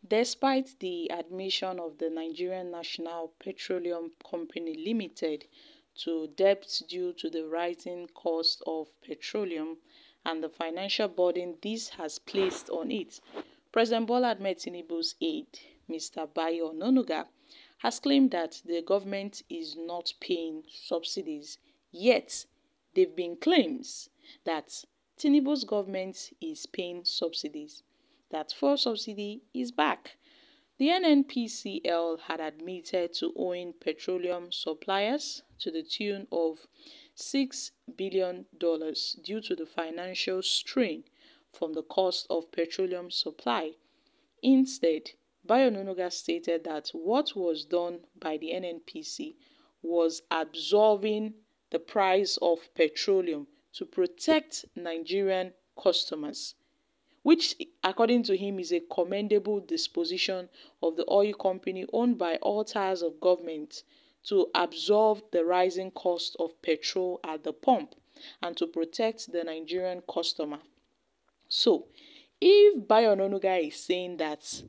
Despite the admission of the Nigerian National Petroleum Company Limited to debts due to the rising cost of petroleum and the financial burden this has placed on it, President Bola Ahmed Tinubu's aide, Mr. Bayo Onanuga, has claimed that the government is not paying subsidies. Yet, there have been claims that Tinubu's government is paying subsidies, that fuel subsidy is back. The NNPCL had admitted to owing petroleum suppliers to the tune of $6 billion due to the financial strain from the cost of petroleum supply. Instead, Bayo Onanuga stated that what was done by the NNPC was absorbing the price of petroleum to protect Nigerian customers, which according to him is a commendable disposition of the oil company owned by all tiers of government to absorb the rising cost of petrol at the pump and to protect the Nigerian customer. So, if Bayo Onanuga is saying that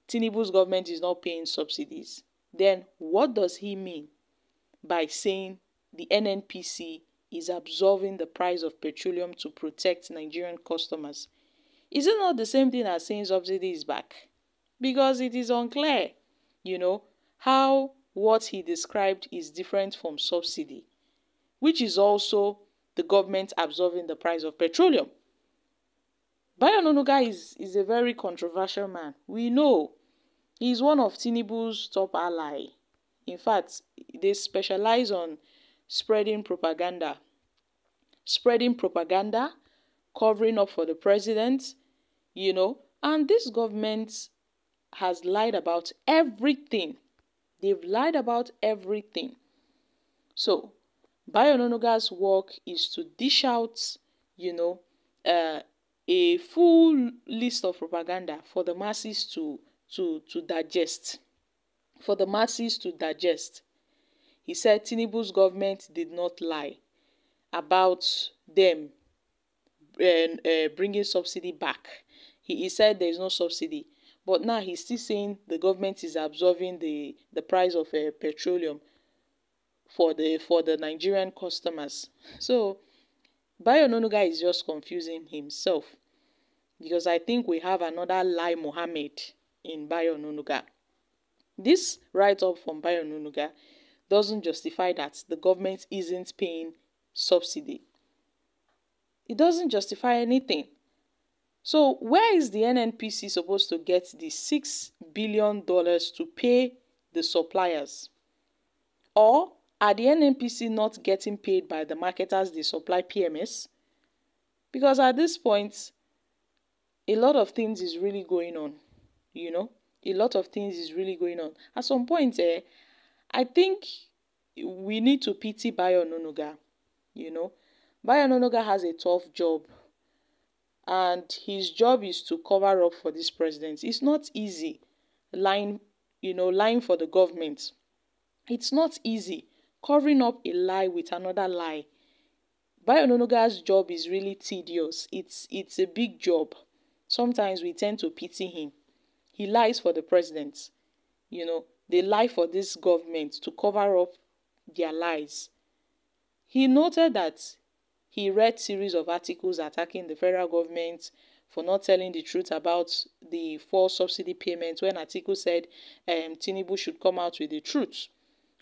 Tinubu's government is not paying subsidies, then what does he mean by saying the NNPC is absorbing the price of petroleum to protect Nigerian customers? Is it not the same thing as saying subsidy is back? Because it is unclear, how what he described is different from subsidy, which is also the government absorbing the price of petroleum. Bayo Onanuga is a very controversial man. We know he is one of Tinubu's top ally. In fact, they specialize on spreading propaganda, covering up for the president, and this government has lied about everything. They've lied about everything. So, Bayo Onanuga's work is to dish out, a full list of propaganda for the masses to digest. For the masses to digest. He said Tinubu's government did not lie about them bringing subsidy back. He said there is no subsidy. But now he's still saying the government is absorbing the price of petroleum for the Nigerian customers. So, Bayo Onanuga is just confusing himself, because I think we have another Lai Mohammed in Bayo Onanuga. This write-up from Bayo Onanuga doesn't justify that the government isn't paying subsidy. It doesn't justify anything. So where is the NNPC supposed to get the $6 billion to pay the suppliers? Or are the NNPC not getting paid by the marketers they supply PMS? Because at this point, a lot of things is really going on, A lot of things is really going on. At some point, I think we need to pity Bayo Onanuga, Bayo Onanuga has a tough job. And his job is to cover up for this president. It's not easy lying for the government. It's not easy covering up a lie with another lie. Bayo Onanuga's job is really tedious. It's a big job. Sometimes we tend to pity him. He lies for the president. They lie for this government to cover up their lies. He noted that he read series of articles attacking the federal government for not telling the truth about the fuel subsidy payment, when article said Tinubu should come out with the truth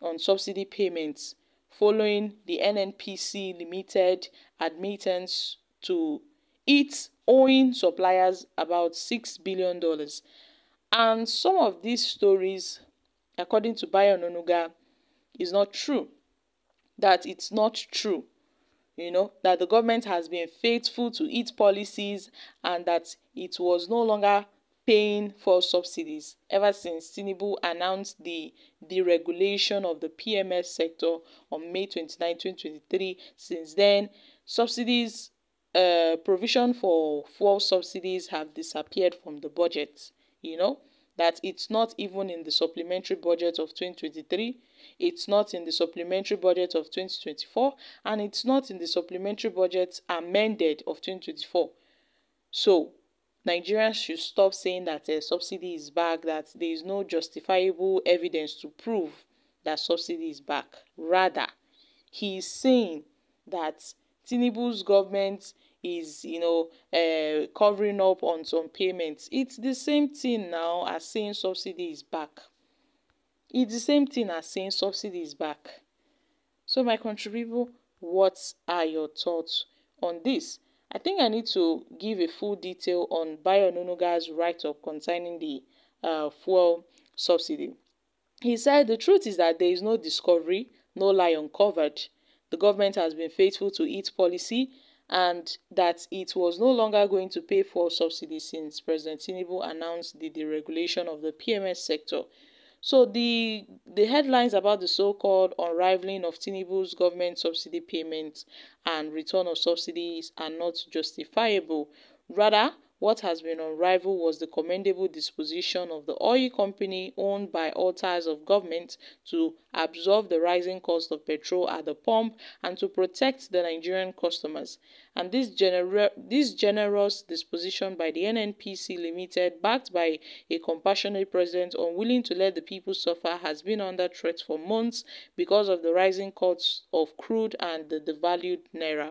on subsidy payments following the NNPC Limited admittance to its owing suppliers about $6 billion. And some of these stories, according to Bayo Onanuga, is not true. That it's not true. That the government has been faithful to its policies and that it was no longer paying for subsidies ever since Tinubu announced the deregulation of the PMS sector on May 29, 2023. Since then, subsidies, provision for fuel subsidies have disappeared from the budget, that it's not even in the supplementary budget of 2023, it's not in the supplementary budget of 2024, and it's not in the supplementary budget amended of 2024. So, Nigerians should stop saying that subsidy is back, that there is no justifiable evidence to prove that subsidy is back. Rather, he is saying that Tinubu's government is, covering up on some payments. It's the same thing now as saying subsidy is back. It's the same thing as saying subsidy is back. So my country people, what are your thoughts on this? I think I need to give a full detail on Bayo Ononuga's write-up concerning the fuel subsidy. He said the truth is that there is no discovery, no lie uncovered. The government has been faithful to its policy and that it was no longer going to pay for subsidies since President Tinubu announced the deregulation of the PMS sector. So the headlines about the so-called unraveling of Tinubu's government subsidy payments and return of subsidies are not justifiable. Rather, what has been unraveled was the commendable disposition of the oil company owned by all tiers of government to absorb the rising cost of petrol at the pump and to protect the Nigerian customers. And this generous disposition by the NNPC Limited, backed by a compassionate president unwilling to let the people suffer, has been under threat for months because of the rising costs of crude and the devalued naira.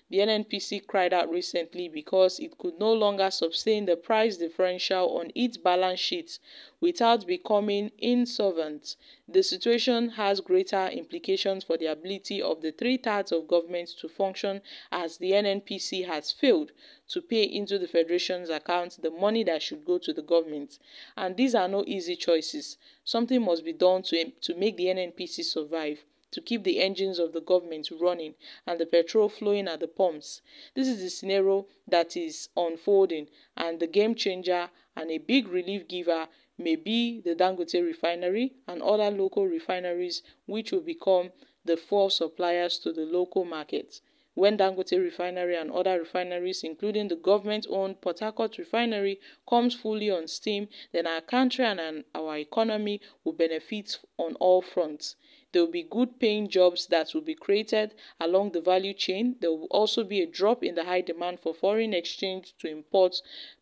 The NNPC cried out recently because it could no longer sustain the price differential on its balance sheet without becoming insolvent. The situation has greater implications for the ability of the three-thirds of government to function, as the NNPC has failed to pay into the Federation's account the money that should go to the government. And these are no easy choices. Something must be done to make the NNPC survive, to keep the engines of the government running and the petrol flowing at the pumps. This is the scenario that is unfolding, and the game changer and a big relief giver may be the Dangote refinery and other local refineries, which will become the fuel suppliers to the local market. When Dangote refinery and other refineries, including the government-owned Port Harcourt refinery, comes fully on steam, then our country and our economy will benefit on all fronts. There will be good paying jobs that will be created along the value chain. There will also be a drop in the high demand for foreign exchange to import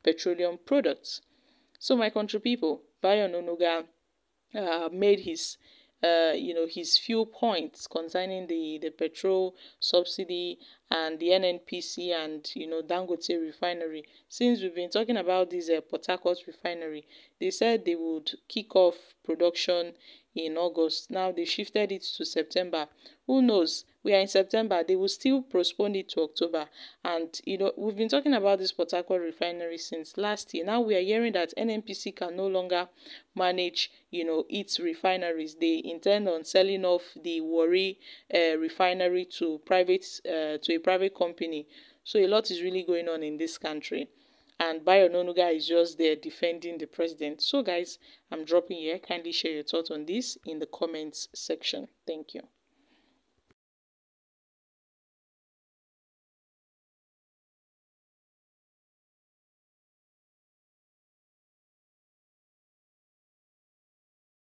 petroleum products. So my country people, Bayo Ononuga made his his few points concerning the petrol subsidy and the NNPC and Dangote refinery. Since we've been talking about this Port Harcourt refinery, they said they would kick off production in August. Now they shifted it to September. Who knows? We are in September. They will still postpone it to October. And we've been talking about this Port Harcourt refinery since last year. Now we are hearing that NNPC can no longer manage its refineries. They intend on selling off the Warri refinery to a private company. So a lot is really going on in this country, and Bayo Ononuga is just there defending the president. So guys, I'm dropping here. Kindly share your thoughts on this in the comments section. Thank you.